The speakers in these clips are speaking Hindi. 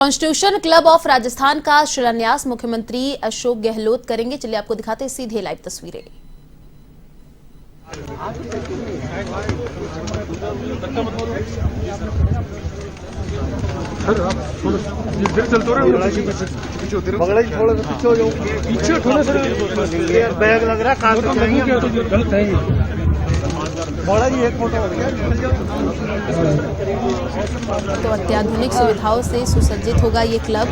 कॉन्स्टिट्यूशन क्लब ऑफ राजस्थान का शिलान्यास मुख्यमंत्री अशोक गहलोत करेंगे। चलिए आपको दिखाते हैं सीधे लाइव तस्वीरें। बैग लग रहा है एक फोटो तो अत्याधुनिक सुविधाओं से सुसज्जित होगा ये क्लब।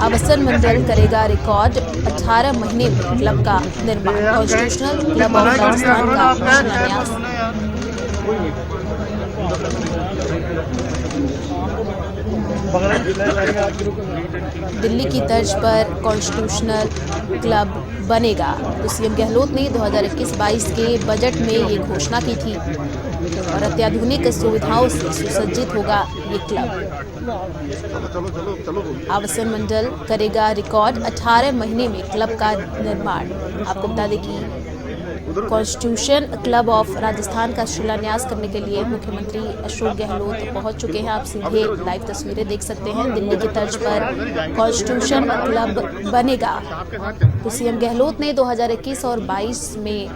आवासन मंडल करेगा रिकॉर्ड। 18 महीने में क्लब का निर्माण। कॉन्स्टिट्यूशनल क्लब ऑफ राजस्थान का शिलान्यास। दिल्ली की तर्ज पर कॉन्स्टिट्यूशनल क्लब बनेगा। तो सीएम गहलोत ने 2021-22 के बजट में ये घोषणा की थी और अत्याधुनिक सुविधाओं से सुसज्जित होगा ये क्लब। आवासन मंडल करेगा रिकॉर्ड। 18 महीने में क्लब का निर्माण। आपको बता दें कि कॉन्स्टिट्यूशन क्लब ऑफ राजस्थान का शिलान्यास करने के लिए मुख्यमंत्री अशोक गहलोत पहुंच चुके हैं। आप सीधे लाइव तस्वीरें देख सकते हैं। दिल्ली की तर्ज पर कॉन्स्टिट्यूशन क्लब बनेगा। तो सीएम गहलोत ने 2021 और 22 में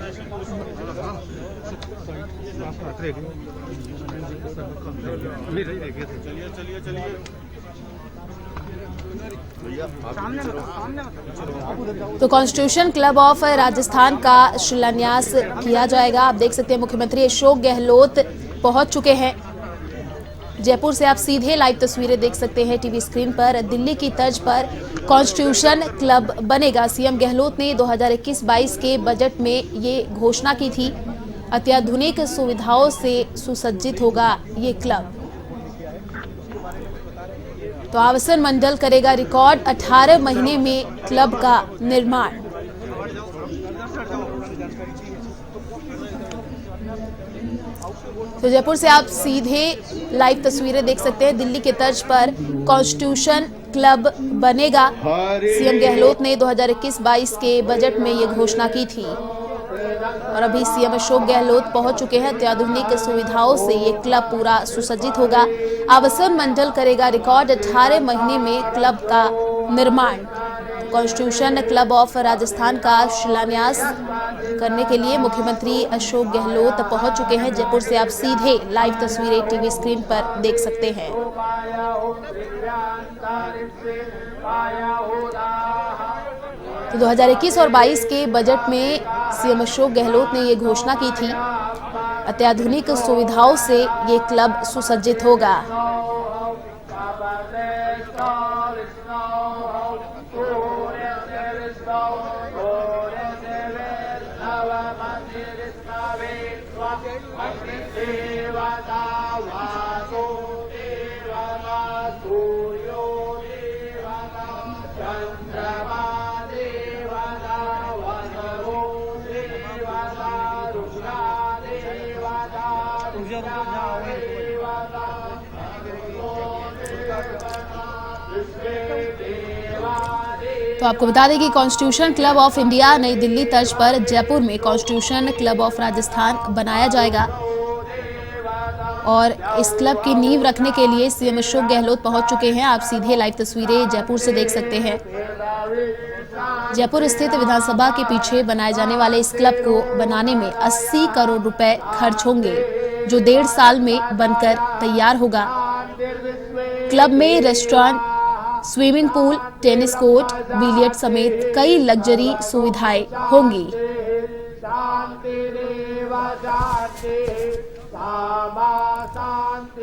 तो कॉन्स्टिट्यूशन क्लब ऑफ राजस्थान का शिलान्यास किया जाएगा। आप देख सकते हैं मुख्यमंत्री अशोक गहलोत पहुंच चुके हैं। जयपुर से आप सीधे लाइव तस्वीरें देख सकते हैं टीवी स्क्रीन पर। दिल्ली की तर्ज पर कॉन्स्टिट्यूशन क्लब बनेगा। सीएम गहलोत ने 2021-22 के बजट में ये घोषणा की थी। अत्याधुनिक सुविधाओं से सुसज्जित होगा ये क्लब। तो आवासन मंडल करेगा रिकॉर्ड। 18 महीने में क्लब का निर्माण। तो जयपुर से आप सीधे लाइव तस्वीरें देख सकते हैं। दिल्ली के तर्ज पर कॉन्स्टिट्यूशन क्लब बनेगा। सीएम गहलोत ने 2021-22 के बजट में ये घोषणा की थी और अभी सीएम अशोक गहलोत पहुंच चुके हैं। अत्याधुनिक सुविधाओं से ये क्लब पूरा सुसज्जित होगा। आवासन मंडल करेगा रिकॉर्ड। 18 महीने में क्लब का निर्माण। कॉन्स्टिट्यूशन क्लब ऑफ राजस्थान का शिलान्यास करने के लिए मुख्यमंत्री अशोक गहलोत पहुंच चुके हैं। जयपुर से आप सीधे लाइव तस्वीरें टीवी स्क्रीन पर देख सकते हैं। तो 2021 और 22 के बजट में सीएम अशोक गहलोत ने ये घोषणा की थी। अत्याधुनिक सुविधाओं से ये क्लब सुसज्जित होगा। तो आपको बता दें कि कॉन्स्टिट्यूशन क्लब ऑफ इंडिया नई दिल्ली तर्ज पर जयपुर में कॉन्स्टिट्यूशन क्लब ऑफ राजस्थान बनाया जाएगा और इस क्लब की नींव रखने के लिए सीएम अशोक गहलोत पहुंच चुके हैं। आप सीधे लाइव तस्वीरें जयपुर से देख सकते हैं। जयपुर स्थित विधानसभा के पीछे बनाए जाने वाले इस क्लब को बनाने में 80 करोड़ रुपए खर्च होंगे, जो 1.5 साल में बनकर तैयार होगा। क्लब में restaurant, swimming pool, tennis court, billiard समेत कई लग्जरी सुविधाएं होंगी।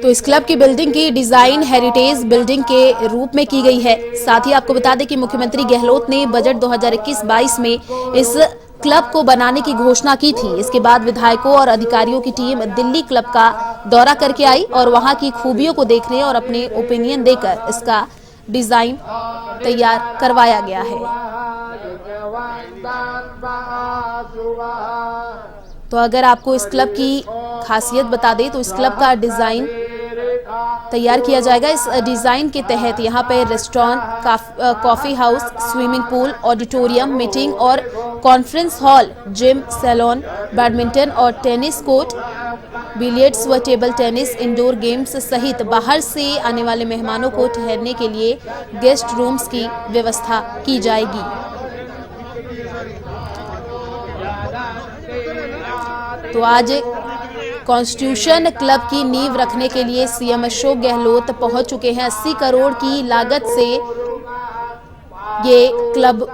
तो इस क्लब की बिल्डिंग की डिजाइन हेरिटेज बिल्डिंग के रूप में की गई है। साथ ही आपको बता दें कि मुख्यमंत्री गहलोत ने बजट 2021-22 में इस क्लब को बनाने की घोषणा की थी। इसके बाद विधायकों और अधिकारियों की टीम दिल्ली क्लब का दौरा करके आई और वहां की खूबियों को देखने और अपने ओपिनियन देकर इसका डिजाइन तैयार करवाया गया है। तो अगर आपको इस क्लब की खासियत बता दें तो इस क्लब का डिजाइन तैयार किया जाएगा। इस डिज़ाइन के तहत यहाँ पे restaurant, coffee house, swimming pool, auditorium, meeting और conference hall, gym, salon, badminton और टेनिस कोर्ट, बिलियर्ड्स व टेबल टेनिस, इंडोर गेम्स सहित बाहर से आने वाले मेहमानों को ठहरने के लिए गेस्ट रूम्स की व्यवस्था की जाएगी। तो आज कॉन्स्टिट्यूशन क्लब की नींव रखने के लिए सीएम अशोक गहलोत पहुंच चुके हैं। 80 करोड़ की लागत से ये क्लब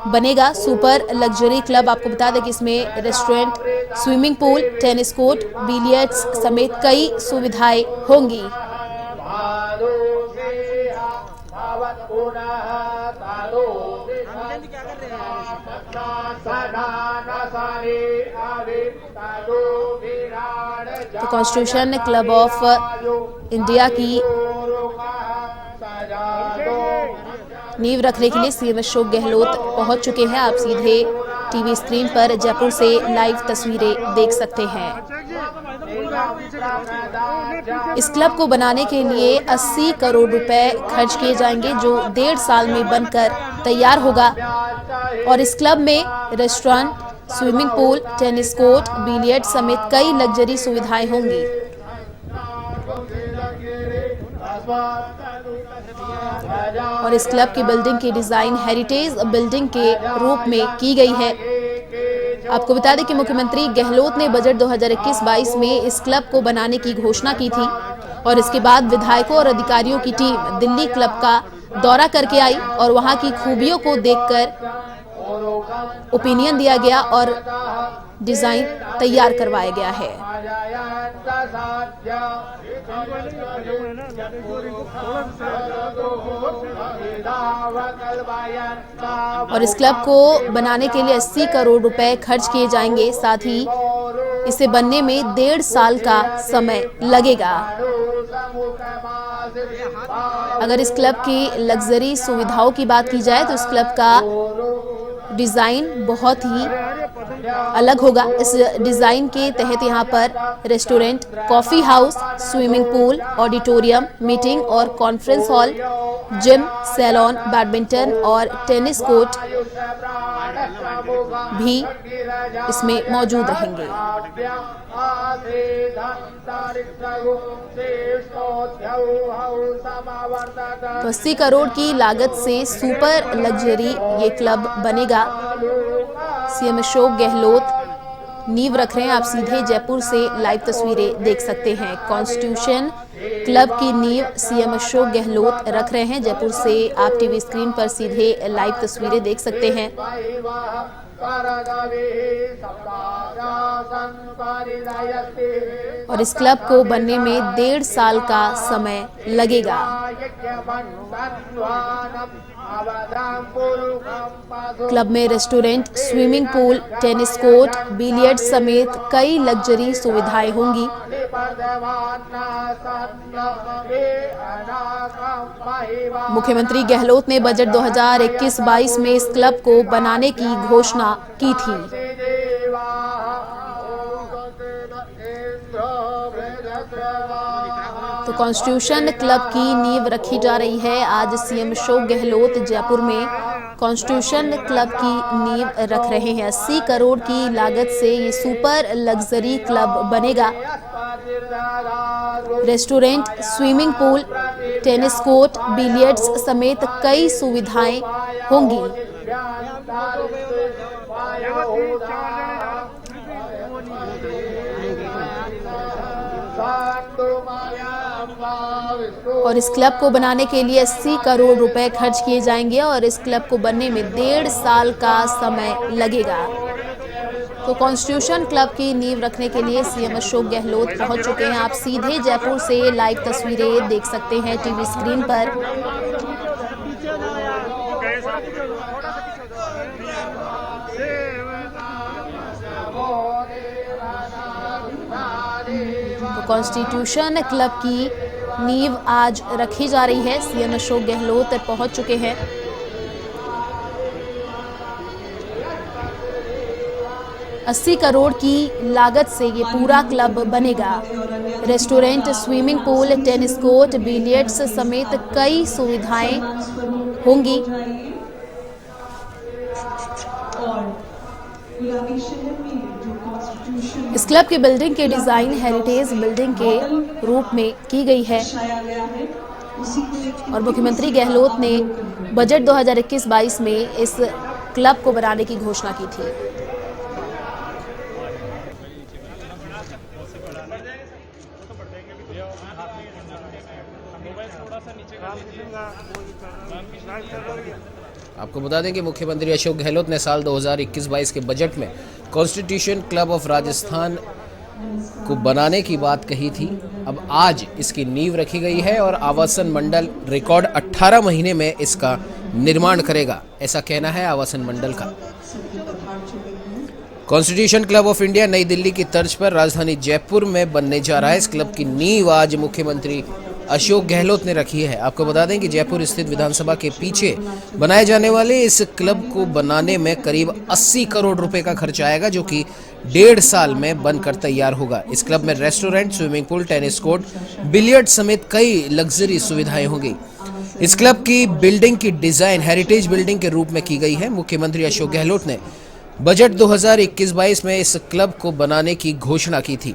बनेगा, सुपर लग्जरी क्लब। आपको बता दें कि इसमें restaurant, swimming pool, tennis court, billiards समेत कई सुविधाएं होंगी। तो कॉन्स्टिट्यूशन क्लब ऑफ इंडिया की नींव रखने के लिए सीएम अशोक गहलोत पहुंच चुके हैं। आप सीधे टीवी स्क्रीन पर जयपुर से लाइव तस्वीरें देख सकते हैं। इस क्लब को बनाने के लिए 80 करोड़ रुपए खर्च किए जाएंगे, जो 1.5 साल में बनकर तैयार होगा। और इस क्लब में restaurant, swimming pool, tennis court, billiard समेत कई लग्जरी सुविधाएं होंगी। और इस क्लब की बिल्डिंग की डिजाइन हेरिटेज बिल्डिंग के रूप में की गई है। आपको बता दें कि मुख्यमंत्री गहलोत ने बजट 2021-22 में इस क्लब को बनाने की घोषणा की थी और इसके बाद विधायकों और अधिकारियों की टीम दिल्ली क्लब का दौरा करके आई और वहां की खूबियों को देखकर ओपिनियन दिया गया और डिजाइन तैयार करवाया गया है। और इस क्लब को बनाने के लिए 80 करोड़ रुपए खर्च किए जाएंगे। साथ ही इसे बनने में 1.5 साल का समय लगेगा। अगर इस क्लब की लग्जरी सुविधाओं की बात की जाए तो इस क्लब का डिजाइन बहुत ही अलग होगा। इस डिजाइन के तहत यहाँ पर restaurant, coffee house, swimming pool, auditorium, meeting और conference hall, gym, salon, badminton और टेनिस कोर्ट भी इसमें मौजूद रहेंगे। तो 80 करोड़ की लागत से सुपर लग्जरी ये क्लब बनेगा। सीएम अशोक गहलोत नींव रख रहे हैं। आप सीधे जयपुर से लाइव तस्वीरें देख सकते हैं। कॉन्स्टिट्यूशन क्लब की नींव सीएम अशोक गहलोत रख रहे हैं। जयपुर से आप टीवी स्क्रीन पर सीधे लाइव तस्वीरें देख सकते हैं। और इस क्लब को बनने में 1.5 साल का समय लगेगा। क्लब में restaurant, swimming pool, tennis court, billiard समेत कई लग्जरी सुविधाएं होंगी। मुख्यमंत्री गहलोत ने बजट 2021-22 में इस क्लब को बनाने की घोषणा की थी। तो कॉन्स्टिट्यूशन क्लब की नींव रखी जा रही है। आज सीएम अशोक गहलोत जयपुर में कॉन्स्टिट्यूशन क्लब की नींव रख रहे हैं। 80 करोड़ की लागत से ये सुपर लग्जरी क्लब बनेगा। Restaurant, swimming pool, tennis court, billiards समेत कई सुविधाएं होंगी। और इस क्लब को बनाने के लिए 80 करोड़ रुपए खर्च किए जाएंगे और इस क्लब को बनने में 1.5 साल का समय लगेगा। तो कॉन्स्टिट्यूशन क्लब की नींव रखने के लिए सीएम अशोक गहलोत पहुंच चुके हैं। आप सीधे जयपुर से लाइव तस्वीरें देख सकते हैं टीवी स्क्रीन पर। तो कॉन्स्टिट्यूशन क्लब की नींव आज रखी जा रही है। सीएम अशोक गहलोत पहुंच चुके हैं। 80 करोड़ की लागत से ये पूरा क्लब बनेगा। Restaurant, swimming pool, tennis court, billiards समेत कई सुविधाएं होंगी। इस क्लब की बिल्डिंग की डिजाइन हेरिटेज बिल्डिंग के रूप में की गई है और मुख्यमंत्री गहलोत ने बजट 2021-22 में इस क्लब को बनाने की घोषणा की थी। आपको बता दें कि मुख्यमंत्री अशोक गहलोत ने साल 2021-22 के बजट में कॉन्स्टिट्यूशन क्लब ऑफ राजस्थान को बनाने की बात कही थी। अब आज इसकी नींव रखी गई है और आवासन मंडल रिकॉर्ड 18 महीने में इसका निर्माण करेगा, ऐसा कहना है आवासन मंडल का। कॉन्स्टिट्यूशन क्लब ऑफ इंडिया नई दिल्ली की तर्ज पर राजधानी जयपुर में बनने जा रहा है। इस क्लब की नींव आज मुख्यमंत्री अशोक गहलोत ने रखी है। आपको बता दें कि जयपुर स्थित विधानसभा के पीछे बनाए जाने वाले इस क्लब को बनाने में करीब 80 करोड़ रुपए का खर्च आएगा, जो कि 1.5 साल में बनकर तैयार होगा। इस क्लब में restaurant, swimming pool, tennis court, billiard समेत कई लग्जरी सुविधाएं होंगी। इस क्लब की बिल्डिंग की डिजाइन हेरिटेज बिल्डिंग के रूप में की गई है। मुख्यमंत्री अशोक गहलोत ने बजट 2021-22 में इस क्लब को बनाने की घोषणा की थी।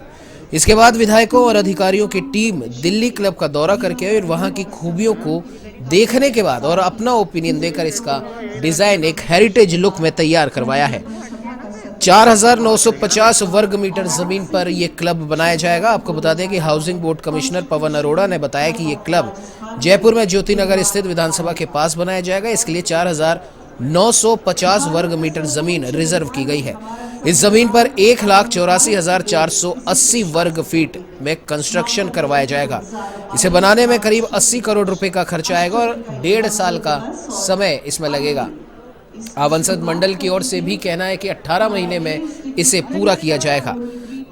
इसके बाद विधायकों और अधिकारियों की टीम दिल्ली क्लब का दौरा करके और वहां की खूबियों को देखने के बाद और अपना ओपिनियन देकर इसका डिजाइन एक हेरिटेज लुक में तैयार करवाया है। 4950 वर्ग मीटर जमीन पर यह क्लब बनाया जाएगा। आपको बता दें कि housing board commissioner Pawan Arora ने बताया कि यह क्लब जयपुर में ज्योति नगर स्थित विधानसभा के पास बनाया जाएगा। इसके लिए 4950 वर्ग मीटर जमीन रिजर्व की गई है। इस जमीन पर 1,84,480 वर्ग फीट में कंस्ट्रक्शन करवाया जाएगा। इसे बनाने में करीब 80 करोड़ रुपए का खर्च आएगा और 1.5 साल का समय इसमें लगेगा। आवासन मंडल की ओर से भी कहना है कि 18 महीने में इसे पूरा किया जाएगा।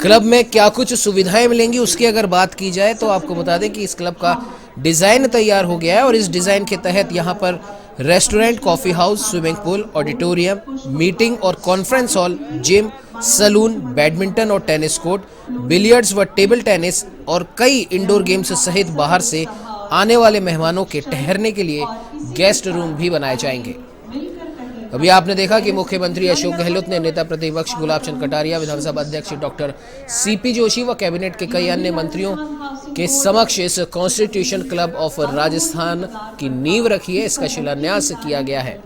क्लब में क्या कुछ सुविधाएं मिलेंगी उसकी अगर बात की जाए तो आपको बता दें कि इस क्लब का डिजाइन तैयार हो गया है और इस डिजाइन के तहत यहाँ पर restaurant, coffee house, swimming pool, auditorium, meeting और conference hall, gym, salon, badminton और टेनिस कोर्ट, बिलियर्ड्स व टेबल टेनिस और कई इंडोर गेम्स सहित बाहर से आने वाले मेहमानों के ठहरने के लिए गेस्ट रूम भी बनाए जाएंगे। अभी आपने देखा कि मुख्यमंत्री अशोक गहलोत ने नेता प्रतिपक्ष गुलाब चंद कटारिया, विधानसभा अध्यक्ष डॉक्टर सीपी जोशी व कैबिनेट के कई अन्य मंत्रियों के समक्ष इस कॉन्स्टिट्यूशन क्लब ऑफ राजस्थान की नींव रखी है। इसका शिलान्यास किया गया है।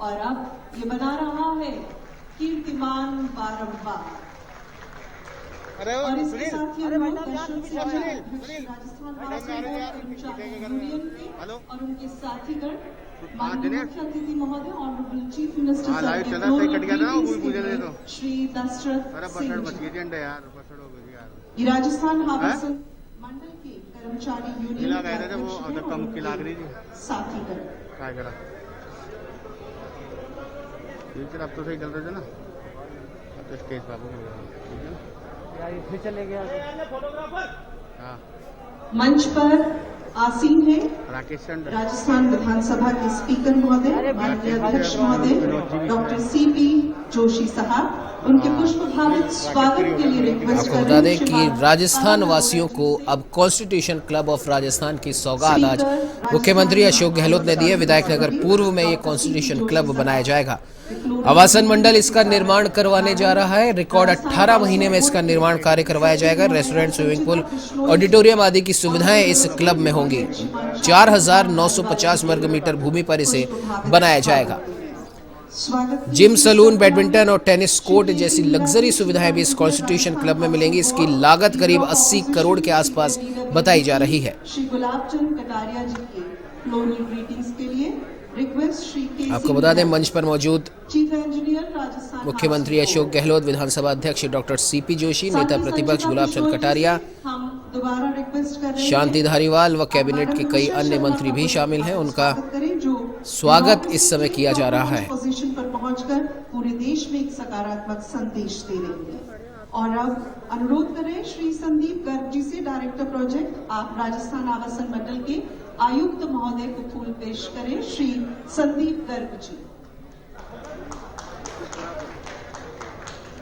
और अब ये बना रहा है कीर्तिमान बारंबार। और इसके साथ ही राजस्थान और उनके साथीगण, माननीय मुख्य अतिथि महोदय, honourable chief minister Shri Dashrath Singh ji, Rajasthan आवासन मंडल के कर्मचारी यूनियन साथीगण। अब तो सही चल रहे थे ना, अब तो स्टेज बाबू फिर चले गया। हाँ, मंच पर आसीन है राजस्थान विधानसभा के स्पीकर महोदय, माननीय अध्यक्ष महोदय डॉक्टर सीपी जोशी साहब। उनके पुष्पभावित स्वागत के लिए रिक्वेस्ट आपको बता दें कि राजस्थान वासियों को अब कॉन्स्टिट्यूशन क्लब ऑफ राजस्थान की सौगात आज मुख्यमंत्री अशोक गहलोत ने दी है। विधायक नगर पूर्व में ये कॉन्स्टिट्यूशन क्लब बनाया जाएगा। आवासन मंडल इसका निर्माण करवाने जा रहा है। रिकॉर्ड 18 महीने में इसका निर्माण कार्य करवाया जाएगा। रेस्टोरेंट, स्विमिंग पूल, ऑडिटोरियम आदि की सुविधाएं इस क्लब में होंगी। 4950 वर्ग मीटर भूमि पर इसे बनाया जाएगा। जिम, सैलून, बैडमिंटन और टेनिस कोर्ट जैसी लग्जरी सुविधाएं भी इस कॉन्स्टिट्यूशन क्लब में मिलेंगी। इसकी लागत करीब 80 करोड़ के आसपास बताई जा रही है। श्री गुलाब चंद कटारिया जी के फ्लोरल ग्रीटिंग्स के लिए रिक्वेस्ट श्री के। आपको बता दें मंच पर मौजूद चीफ इंजीनियर राजस्थान मुख्यमंत्री अशोक गहलोत, विधानसभा अध्यक्ष डॉक्टर सीपी जोशी, नेता प्रतिपक्ष गुलाब चंद कटारिया, दोबारा रिक्वेस्ट कर रहे हैं शांति धारीवाल व कैबिनेट के कई अन्य मंत्री भी शामिल हैं। उनका स्वागत इस समय किया जा रहा है। पोजीशन पर पहुंचकर पूरे देश में एक सकारात्मक संदेश दे रही है। और अब अनुरोध करें श्री संदीप गर्ग जी से, डायरेक्टर प्रोजेक्ट, आप राजस्थान आवासन मंडल के आयुक्त महोदय को फूल पेश करें। Shri Sandeep Garg ji.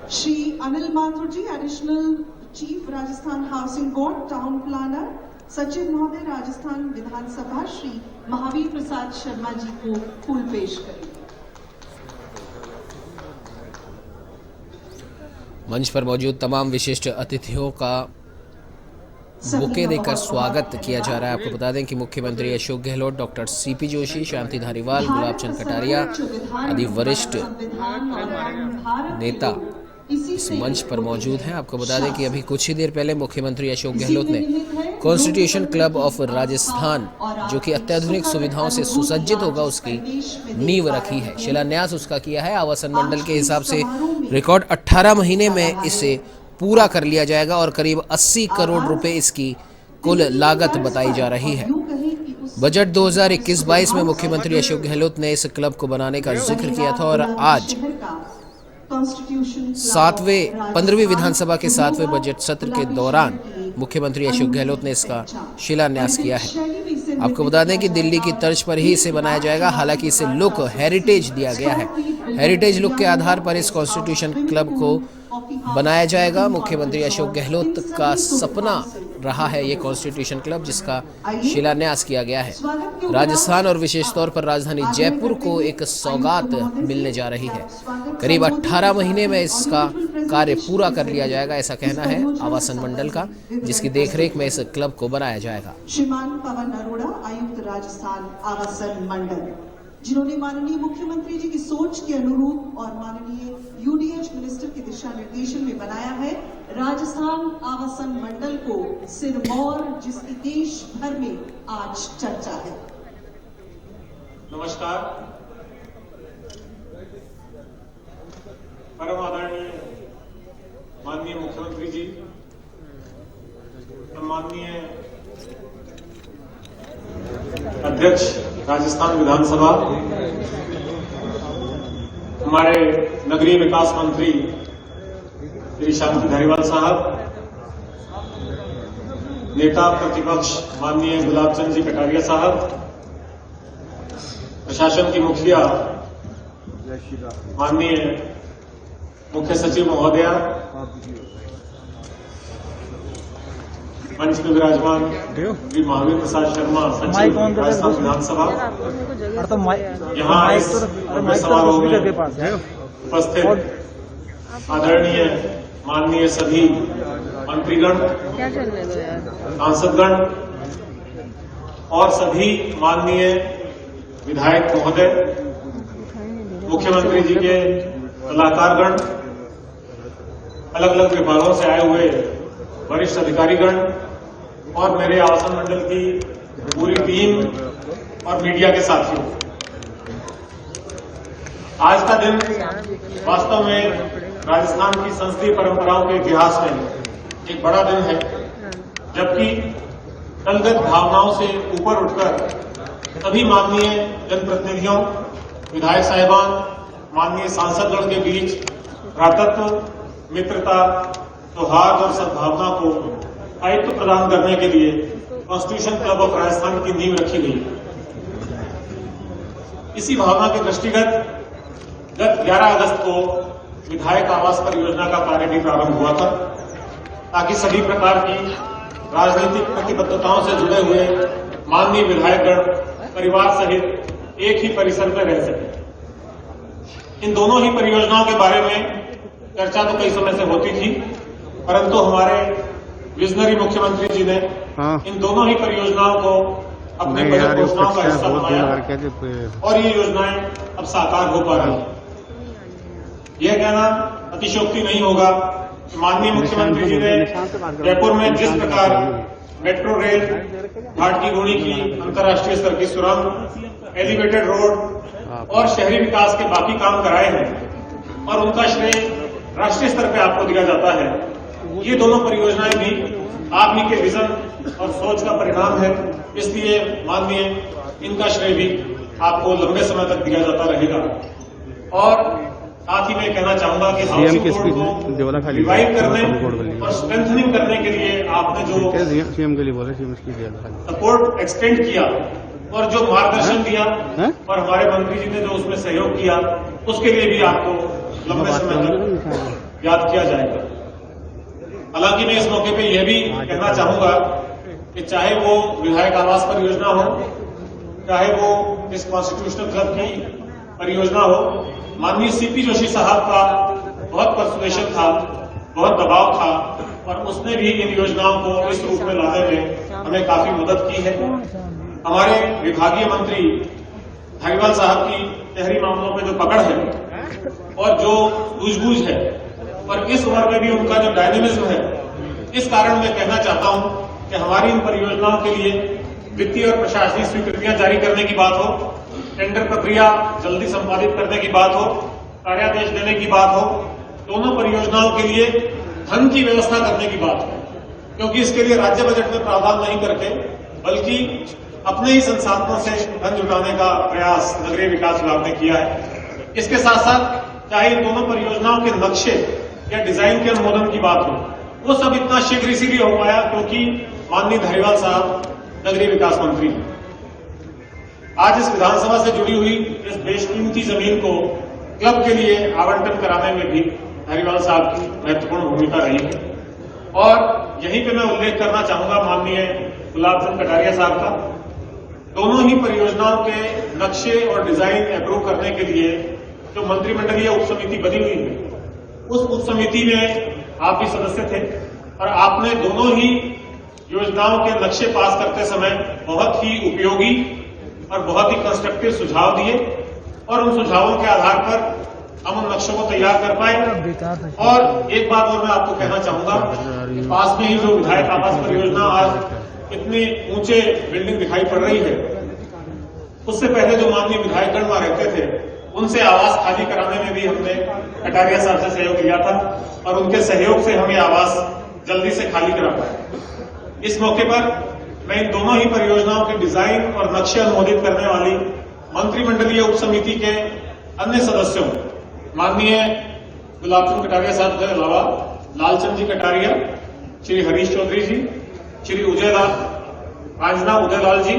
Shri Anil Mathur ji, additional chief Rajasthan housing board, town planner, सचिव महोदय राजस्थान विधानसभा, श्री महावीर प्रसाद शर्मा जी को फूल पेश करेंगे। मंच पर मौजूद तमाम विशिष्ट अतिथियों का बुके देकर स्वागत किया जा रहा है। आपको बता दें कि मुख्यमंत्री अशोक गहलोत, डॉक्टर सीपी जोशी, शांति धारीवाल, गुलाबचंद कटारिया आदि वरिष्ठ नेता इस मंच पर मौजूद हैं। आपको बता दें कि अभी कुछ ही देर पहले मुख्यमंत्री अशोक गहलोत ने कॉन्स्टिट्यूशन क्लब ऑफ राजस्थान, जो कि अत्याधुनिक सुविधाओं से सुसज्जित होगा, उसकी नींव रखी है, शिलान्यास उसका किया है। आवासन मंडल के हिसाब से रिकॉर्ड 18 महीने में इसे पूरा कर लिया जाएगा और करीब 80 करोड़ रुपए इसकी कुल लागत बताई जा रही है। बजट 2021-22 में मुख्यमंत्री अशोक गहलोत ने इस क्लब को बनाने का जिक्र किया था और आज 15वीं विधानसभा के 7वें बजट सत्र के दौरान मुख्यमंत्री अशोक गहलोत ने इसका शिलान्यास किया है। आपको बता दें कि दिल्ली की तर्ज पर ही इसे बनाया जाएगा। हालांकि इसे लुक हेरिटेज दिया गया है। हेरिटेज लुक के आधार पर इस कॉन्स्टिट्यूशन क्लब को बनाया जाएगा। मुख्यमंत्री अशोक गहलोत का सपना रहा है ये कॉन्स्टिट्यूशन क्लब, जिसका शिलान्यास किया गया है। राजस्थान और विशेष तौर पर राजधानी जयपुर को एक सौगात मिलने जा रही है। करीब 18 महीने में इसका कार्य पूरा कर लिया जाएगा, ऐसा कहना है आवासन मंडल का, जिसकी देखरेख में इस क्लब को बनाया जाएगा। श्रीमान पवन अरोड़ा, आयुक्त राजस्थान आवासन मंडल, जिन्होंने माननीय मुख्यमंत्री जी की सोच के अनुरूप और माननीय यूडीएच मिनिस्टर के दिशा निर्देशन में बनाया है राजस्थान आवासन मंडल को सिरमौर, जिसकी देश भर में आज चर्चा है। नमस्कार। परम आदरणीय माननीय मुख्यमंत्री जी, माननीय अध्यक्ष राजस्थान विधानसभा, हमारे नगरीय विकास मंत्री श्री शांति धारीवाल साहब, नेता प्रतिपक्ष माननीय गुलाबचंद जी कटारिया साहब, प्रशासन की मुखिया माननीय मुख्य सचिव महोदया, मंच में विराजमान श्री महावीर प्रसाद शर्मा, सचिव राजस्थान विधानसभा, यहाँ इस समारोह में उपस्थित आदरणीय माननीय सभी मंत्रीगण, सांसदगण और सभी माननीय विधायक महोदय, मुख्यमंत्री जी के सलाहकारगण, अलग अलग विभागों से आए हुए वरिष्ठ अधिकारीगण और मेरे आवासन मंडल की पूरी टीम और मीडिया के साथियों, आज का दिन वास्तव में राजस्थान की संसदीय परंपराओं के इतिहास में एक बड़ा दिन है, जबकि दलगत भावनाओं से ऊपर उठकर सभी माननीय जनप्रतिनिधियों, विधायक साहिबान, माननीय सांसदगण के बीच भ्रातृत्व, मित्रता, सौहार्द और सद्भावना को दायित्व प्रदान करने के लिए कॉन्स्टिट्यूशन क्लब ऑफ राजस्थान की नींव रखी गई। इसी भावना के दृष्टिगत गत 11 अगस्त को विधायक आवास परियोजना का कार्य भी प्रारंभ हुआ था, ताकि सभी प्रकार की राजनीतिक प्रतिबद्धताओं से जुड़े हुए माननीय विधायकगण परिवार सहित एक ही परिसर में रह सके। इन दोनों ही परियोजनाओं के बारे में चर्चा तो कई समय से होती थी, परंतु हमारे विजनरी मुख्यमंत्री जी ने इन दोनों ही परियोजनाओं को अपने बजट घोषणाओं का हिस्सा बनाया और ये योजनाएं अब साकार हो पा रही हैं। यह कहना अतिशयोक्ति नहीं होगा कि माननीय मुख्यमंत्री जी ने जयपुर में जिस प्रकार मेट्रो रेल, घाट की गुणी की अंतर्राष्ट्रीय स्तर की सुरंग, एलिवेटेड रोड और शहरी विकास के बाकी काम कराए हैं और उनका श्रेय राष्ट्रीय स्तर पर आपको दिया जाता है। ये दोनों परियोजनाएं भी आप ही के विजन और सोच का परिणाम है, इसलिए माननीय इनका श्रेय भी आपको लंबे समय तक दिया जाता रहेगा। और साथ ही मैं कहना चाहूंगा कि हाउसिंग बोर्ड को रिवाइव करने और स्ट्रेंथनिंग करने के लिए आपने जो सीएम के लिए बोले सपोर्ट एक्सटेंड किया और जो मार्गदर्शन दिया और हमारे मंत्री जी ने जो उसमें सहयोग किया, उसके लिए भी आपको लंबे समय तक याद किया जाएगा। हालांकि मैं इस मौके पे यह भी कहना चाहूंगा कि चाहे वो विधायक आवास परियोजना हो, चाहे वो इस कॉन्स्टिट्यूशनल क्लब की परियोजना हो, माननीय सीपी जोशी साहब का बहुत परसुएशन था, बहुत दबाव था और उसने भी इन योजनाओं को इस रूप में लाने में हमें काफी मदद की है। हमारे विभागीय मंत्री धारीवाल साहब की शहरी मामलों में जो पकड़ है और जो सूझबूझ है और इस उम्र में भी उनका जो डायनेमिज्म है, इस कारण मैं कहना चाहता हूं कि हमारी इन परियोजनाओं के लिए वित्तीय और प्रशासनिक स्वीकृतियां जारी करने की बात हो, टेंडर प्रक्रिया जल्दी संपादित करने की बात हो, कार्यादेश देने की बात हो, दोनों परियोजनाओं के लिए धन की व्यवस्था करने की बात हो, क्योंकि इसके लिए राज्य बजट में प्रावधान नहीं करके बल्कि अपने ही संसाधनों से धन जुटाने का प्रयास नगरीय विकास विभाग ने किया है। इसके साथ साथ चाहे इन दोनों परियोजनाओं के नक्शे या डिजाइन के अनुमोदन की बात हो, वो सब इतना शीघ्र इसीलिए हो पाया क्योंकि माननीय धारीवाल साहब नगरीय विकास मंत्री हैं। आज इस विधानसभा से जुड़ी हुई इस बेशकीमती जमीन को क्लब के लिए आवंटन कराने में भी धारीवाल साहब की महत्वपूर्ण भूमिका रही है। और यहीं पे मैं उल्लेख करना चाहूंगा माननीय गुलाब चंद कटारिया साहब का। दोनों ही परियोजनाओं के नक्शे और डिजाइन अप्रूव करने के लिए जो मंत्रिमंडलीय उप समिति बनी हुई है, उस उप समिति में आप भी सदस्य थे और आपने दोनों ही योजनाओं के नक्शे पास करते समय बहुत ही उपयोगी और बहुत ही कंस्ट्रक्टिव सुझाव दिए और उन सुझावों के आधार पर हम उन नक्शों को तैयार कर पाए। और एक बात और मैं आपको कहना चाहूंगा कि पास में ही जो विधायक आवास परियोजना आज इतनी ऊंचे बिल्डिंग दिखाई पड़ रही है, उससे पहले जो माननीय विधायकगण वहां रहते थे उनसे आवास खाली कराने में भी हमने कटारिया साहब से सहयोग लिया था और उनके सहयोग से हम ये आवास जल्दी से खाली करा पाए। इस मौके पर मैं इन दोनों ही परियोजनाओं के डिजाइन और नक्शे अनुमोदित करने वाली मंत्रिमंडलीय उप समिति के अन्य सदस्यों माननीय गुलाब चंद कटारिया साहब के अलावा लालचंद जी कटारिया, श्री हरीश चौधरी जी, श्री रांजना उदयलाल जी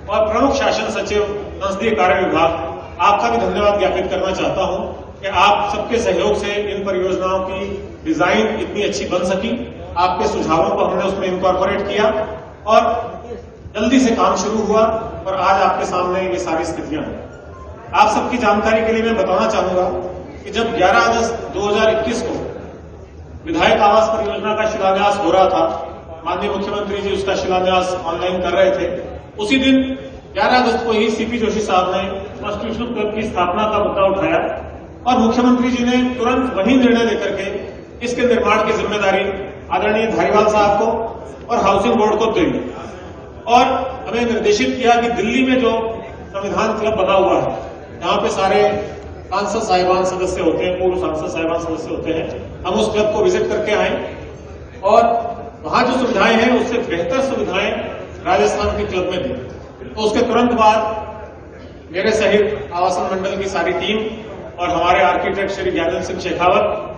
और प्रमुख शासन सचिव संसदीय कार्य विभाग, आपका भी धन्यवाद ज्ञापित करना चाहता हूं कि आप सबके सहयोग से इन परियोजनाओं की डिजाइन इतनी अच्छी बन सकी। आपके सुझावों को हमने उसमें इनकॉर्पोरेट किया और जल्दी से काम शुरू हुआ और आज आपके सामने ये सारी स्थितियां हैं। आप सबकी जानकारी के लिए मैं बताना चाहूंगा कि जब 11 अगस्त 2021 को विधायक आवास परियोजना का शिलान्यास हो रहा था, माननीय मुख्यमंत्री जी उसका शिलान्यास ऑनलाइन कर रहे थे, उसी दिन 11 अगस्त को ही सीपी जोशी साहब ने कॉन्स्टिट्यूशनल क्लब की स्थापना का मुद्दा उठाया और मुख्यमंत्री जी ने तुरंत वही निर्णय लेकर के इसके निर्माण की जिम्मेदारी आदरणीय धारीवाल साहब को और हाउसिंग बोर्ड को दी और हमें निर्देशित किया कि दिल्ली में जो संविधान क्लब बना हुआ है, जहां पे सारे सांसद साहिबान सदस्य होते हैं, पूर्व सांसद साहिबान सदस्य होते हैं, हम उस क्लब को विजिट करके आए और वहां जो सुविधाएं हैं उससे बेहतर सुविधाएं राजस्थान के क्लब में दी। तो उसके तुरंत बाद मेरे सहित आवासन मंडल की सारी टीम और हमारे आर्किटेक्ट श्री ज्ञानंद सिंह शेखावत,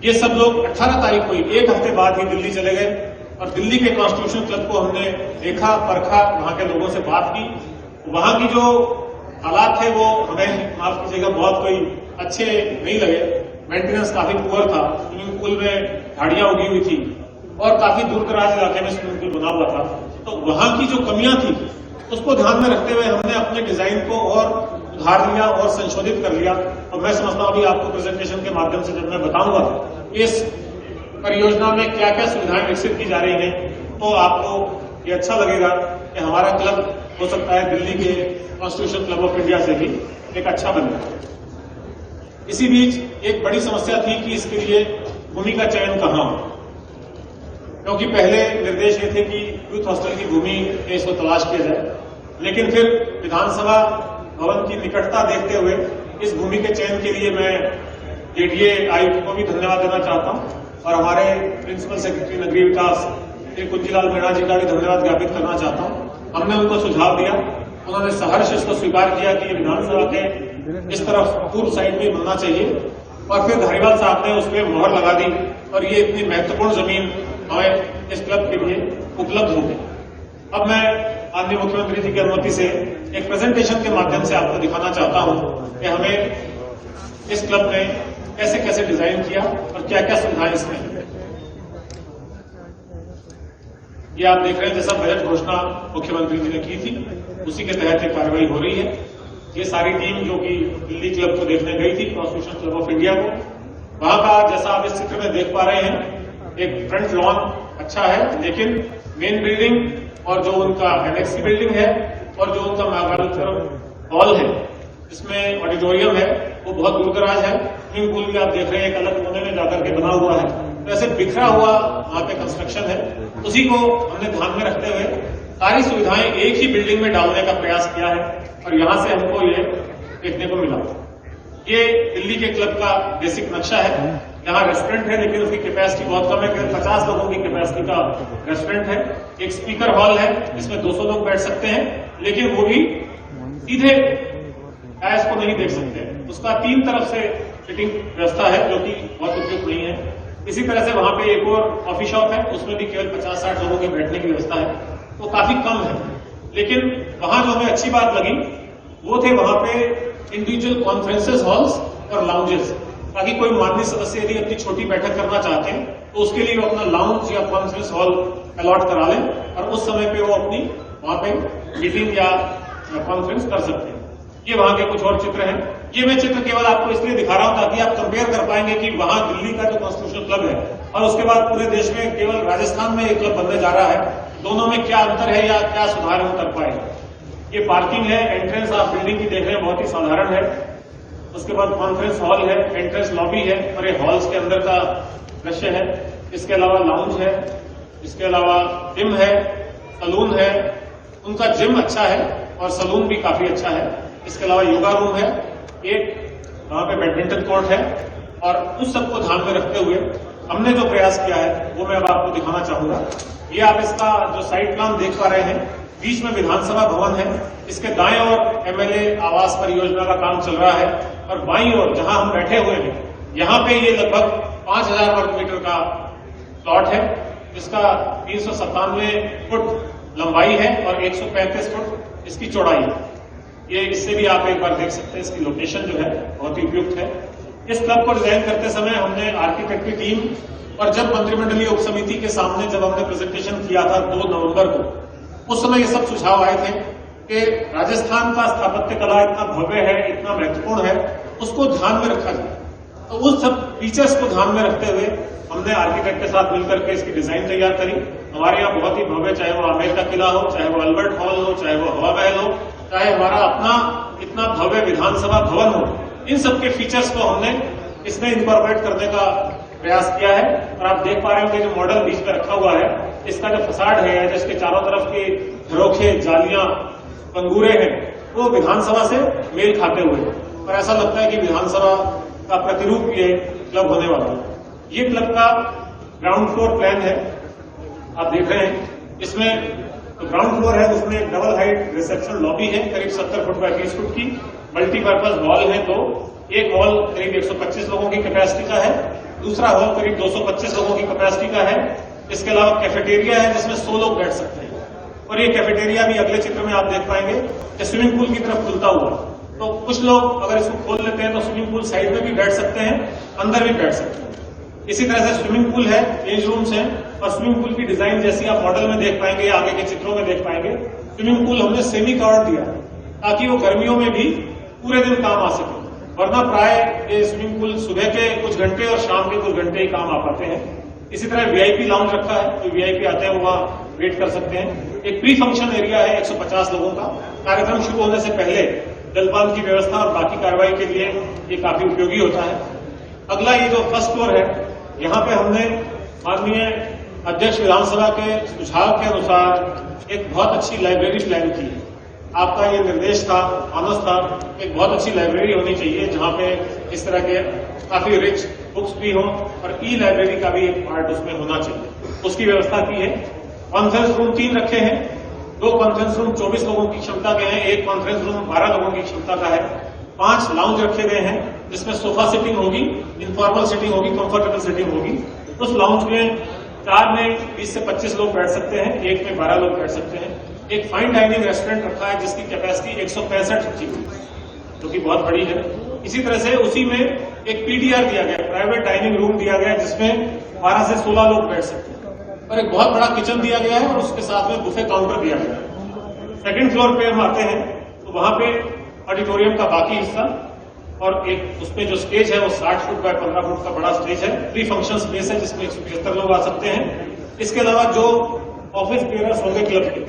ये सब लोग 18 तारीख को एक हफ्ते बाद ही दिल्ली चले गए और दिल्ली के कॉन्स्टिट्यूशनल क्लब को हमने देखा, परखा, वहां के लोगों से बात की। वहां की जो हालात थे वो हमें माफ कीजिएगा बहुत कोई अच्छे नहीं लगे। मेंटेनेंस काफी पुअर था, स्विमिंग पूल में झाड़ियां उगी हुई थी और काफी दूर दराज इलाके में स्विमिंग पूल बना हुआ था। तो वहां की जो कमियां थी उसको ध्यान में रखते हुए हमने अपने डिजाइन को और सुधार लिया और संशोधित कर लिया। और मैं समझता हूं अभी आपको प्रेजेंटेशन के माध्यम से जब मैं बताऊंगा इस परियोजना में क्या क्या सुविधाएं विकसित की जा रही हैं, तो आपको ये अच्छा लगेगा कि हमारा क्लब हो सकता है दिल्ली के कॉन्स्टिट्यूशन क्लब ऑफ इंडिया से भी एक अच्छा बन जाए। इसी बीच एक बड़ी समस्या थी कि इसके लिए भूमि का चयन कहां हो, क्योंकि पहले निर्देश ये थे कि यूथ हॉस्टल की भूमि में इसको तलाश किया जाए, लेकिन फिर विधानसभा भवन की निकटता देखते हुए इस भूमि के चयन के लिए मैं जेडीए आयुक्त को भी धन्यवाद देना चाहता हूं और हमारे प्रिंसिपल सेक्रेटरी नगरीय विकास श्री कुंजीलाल मीणा जी का भी धन्यवाद ज्ञापित करना चाहता हूं। हमने उनको सुझाव दिया, उन्होंने सहर्ष इसको स्वीकार किया कि विधानसभा के इस तरफ पूर्व साइड में बनना चाहिए और फिर धारीवाल साहब ने उस पर मोहर लगा दी और ये इतनी महत्वपूर्ण जमीन हमें इस क्लब के लिए उपलब्ध हो गई। अब मैं माननीय मुख्यमंत्री जी की अनुमति से एक प्रेजेंटेशन के माध्यम से आपको दिखाना चाहता हूं कि हमें इस क्लब में कैसे कैसे डिजाइन किया और क्या क्या सुविधाएं इसमें हैं। ये आप देख रहे हैं जैसा बजट घोषणा मुख्यमंत्री जी ने की थी उसी के तहत ये कार्रवाई हो रही है। ये सारी टीम जो कि दिल्ली क्लब को देखने गई थी, कॉन्स्टिट्यूशन क्लब ऑफ इंडिया को, वहां का जैसा आप इस चित्र में देख पा रहे हैं एक फ्रंट लॉन अच्छा है, लेकिन मेन बिल्डिंग और जो उनका एनेक्सी बिल्डिंग है और जो उनका महाकालेश्वर हॉल है जिसमें ऑडिटोरियम है वो बहुत दूर दराज है। स्विमिंग पूल भी आप देख रहे हैं एक अलग कोने में जाकर के बना हुआ है, तो ऐसे बिखरा हुआ वहां पे कंस्ट्रक्शन है। उसी को हमने ध्यान में रखते हुए सारी सुविधाएं एक ही बिल्डिंग में डालने का प्रयास किया है और यहां से हमको ये देखने को मिला। ये दिल्ली के क्लब का बेसिक नक्शा है। यहाँ रेस्टोरेंट है लेकिन उसकी कैपेसिटी बहुत कम है, करीब 50 लोगों की कैपेसिटी का रेस्टोरेंट है। एक स्पीकर हॉल है जिसमें 200 लोग बैठ सकते हैं, लेकिन वो भी सीधे डैश को नहीं देख सकते। उसका 3 तरफ से सिटिंग व्यवस्था है जो कि बहुत उपयुक्त नहीं है। इसी तरह से वहां पे एक और कॉफी शॉप है, उसमें भी केवल 50-60 लोगों के बैठने की व्यवस्था है, तो काफी कम है। लेकिन वहां जो हमें अच्छी बात लगी वो थे वहां पे इंडिविजुअल कॉन्फ्रेंसेस हॉल्स और लाउंजेस, ताकि कोई माननीय सदस्य यदि अपनी छोटी बैठक करना चाहते हैं तो उसके लिए वो अपना लाउंज या कॉन्फ्रेंस हॉल अलॉट करा लें और उस समय पे वो अपनी वहां पे मीटिंग या कॉन्फ्रेंस कर सकते हैं। ये वहां के कुछ और चित्र हैं। ये मैं चित्र केवल आपको इसलिए दिखा रहा हूं ताकि आप कंपेयर कर पाएंगे कि वहां दिल्ली का जो कॉन्स्टिट्यूशनल क्लब है और उसके बाद पूरे देश में केवल राजस्थान में एक क्लब बनने जा रहा है, दोनों में क्या अंतर है या क्या सुधार हम कर पाए। ये पार्किंग है, एंट्रेंस आप बिल्डिंग की देख रहे हैं बहुत ही साधारण है। उसके बाद कॉन्फ्रेंस हॉल है, एंट्रेंस लॉबी है और ये हॉल्स के अंदर का दृश्य है। इसके अलावा लाउंज है, इसके अलावा जिम है, सलून है। उनका जिम अच्छा है और सलून भी काफी अच्छा है। इसके अलावा योगा रूम है, एक वहां पे बैडमिंटन कोर्ट है और उस सबको ध्यान में रखते हुए हमने जो प्रयास किया है वो मैं अब आपको दिखाना चाहूंगा। ये आप इसका जो साइड प्लान देख पा रहे हैं, बीच में विधानसभा भवन है, इसके दाएं ओर एमएलए आवास परियोजना का काम चल रहा है और बाईं ओर जहां हम बैठे हुए हैं यहाँ पे ये लगभग 5000 वर्ग मीटर का प्लॉट है, जिसका 397 फुट लंबाई है और 135 फुट इसकी चौड़ाई है। ये इससे भी आप एक बार देख सकते हैं, इसकी लोकेशन जो है बहुत ही उपयुक्त है। इस क्लब को डिजाइन करते समय हमने आर्किटेक्ट की टीम और जब मंत्रिमंडलीय उप समिति के सामने जब हमने प्रेजेंटेशन किया था 2 नवंबर को, उस समय ये सब सुझाव आए थे कि राजस्थान का स्थापत्य कला इतना भव्य है, इतना महत्वपूर्ण है, उसको ध्यान में रखा जाए। तो उस सब फीचर्स को ध्यान में रखते हुए हमने आर्किटेक्ट के साथ मिलकर के इसकी डिजाइन तैयार करी। हमारे यहाँ बहुत ही भव्य, चाहे वो आमेर का किला हो, चाहे वो अल्बर्ट हॉल हो, चाहे वो हवा महल हो, चाहे हमारा अपना इतना भव्य विधानसभा भवन हो, इन सबके फीचर्स को हमने इसमें इनकॉर्पोरेट करने का प्रयास किया है। और आप देख पा रहे हैं कि जो मॉडल बीच में रखा हुआ है, इसका जो फसाड है, जिसके चारों तरफ के झरोखे, जालियां, पंगूरे हैं, वो विधानसभा से मेल खाते हुए और ऐसा लगता है कि विधानसभा का प्रतिरूप ये क्लब होने वाला है। ये क्लब का ग्राउंड फ्लोर प्लान है, आप देख रहे हैं। इसमें तो ग्राउंड फ्लोर है, उसमें डबल हाइट रिसेप्शन लॉबी है करीब 70 फुट बाय 20 फुट की, मल्टीपर्पज हॉल है। तो एक हॉल करीब 125 लोगों की कैपेसिटी का है, दूसरा हॉल करीब 225 लोगों की कैपेसिटी का है। इसके अलावा कैफेटेरिया है जिसमें 100 लोग बैठ सकते हैं और ये कैफेटेरिया भी अगले चित्र में आप देख पाएंगे कि स्विमिंग पूल की तरफ खुलता हुआ। तो कुछ लोग अगर इसको खोल लेते हैं तो स्विमिंग पूल साइड में भी बैठ सकते हैं, अंदर भी बैठ सकते हैं। इसी तरह से स्विमिंग पूल है, चेंज रूम्स हैं और स्विमिंग पूल की डिजाइन जैसी आप मॉडल में देख पाएंगे या आगे के चित्रों में देख पाएंगे। स्विमिंग पूल हमने सेमी कवर्ड दिया ताकि वो गर्मियों में भी पूरे दिन काम आ सके, वरना प्राय ये स्विमिंग पूल सुबह के कुछ घंटे और शाम के कुछ घंटे ही काम आ पाते हैं। इसी तरह वीआईपी लाउंज रखा है, तो वीआईपी आते हैं वो वहां वेट कर सकते हैं। एक प्री फंक्शन एरिया है 150 लोगों का, कार्यक्रम शुरू होने से पहले जलपान की व्यवस्था और बाकी कार्रवाई के लिए ये काफी उपयोगी होता है। अगला ये जो फर्स्ट फ्लोर है, यहाँ पे हमने माननीय अध्यक्ष विधानसभा के सुझाव के अनुसार एक बहुत अच्छी लाइब्रेरी प्लान की है। आपका ये निर्देश था, मानस था, एक बहुत अच्छी लाइब्रेरी होनी चाहिए जहां पे इस तरह के काफी रिच बुक्स भी हों और ई लाइब्रेरी का भी एक पार्ट उसमें होना चाहिए, उसकी व्यवस्था की है। कॉन्फ्रेंस रूम 3 रखे हैं, 2 कॉन्फ्रेंस रूम 24 लोगों की क्षमता के हैं, एक कॉन्फ्रेंस रूम 12 लोगों की क्षमता का है। 5 लाउंज रखे गए हैं जिसमें सोफा सिटिंग होगी, इनफॉर्मल सिटिंग होगी, कंफर्टेबल सिटिंग होगी। उस लाउंज में 4 में 20 से 25 लोग बैठ सकते हैं, एक में 12 लोग बैठ सकते हैं। एक फाइन डाइनिंग रेस्टोरेंट रखा है जिसकी कैपेसिटी 165 की, जो कि बहुत बड़ी है। इसी तरह से उसी में एक पीडीआर दिया गया, प्राइवेट डाइनिंग रूम दिया गया, जिसमें 12 से 16 लोग बैठ सकते हैं, और एक बहुत बड़ा किचन दिया गया है और उसके साथ में बुफे काउंटर दिया गया है। सेकंड फ्लोर पे हम आते हैं तो वहां पे ऑडिटोरियम का बाकी हिस्सा और एक उसमें जो स्टेज है वो 60 फुट बाय 15 फुट का बड़ा स्टेज है, 3 फंक्शन स्पेस है जिसमें 175 लोग आ सकते हैं। इसके अलावा जो ऑफिस बेयरर्स होंगे क्लब के,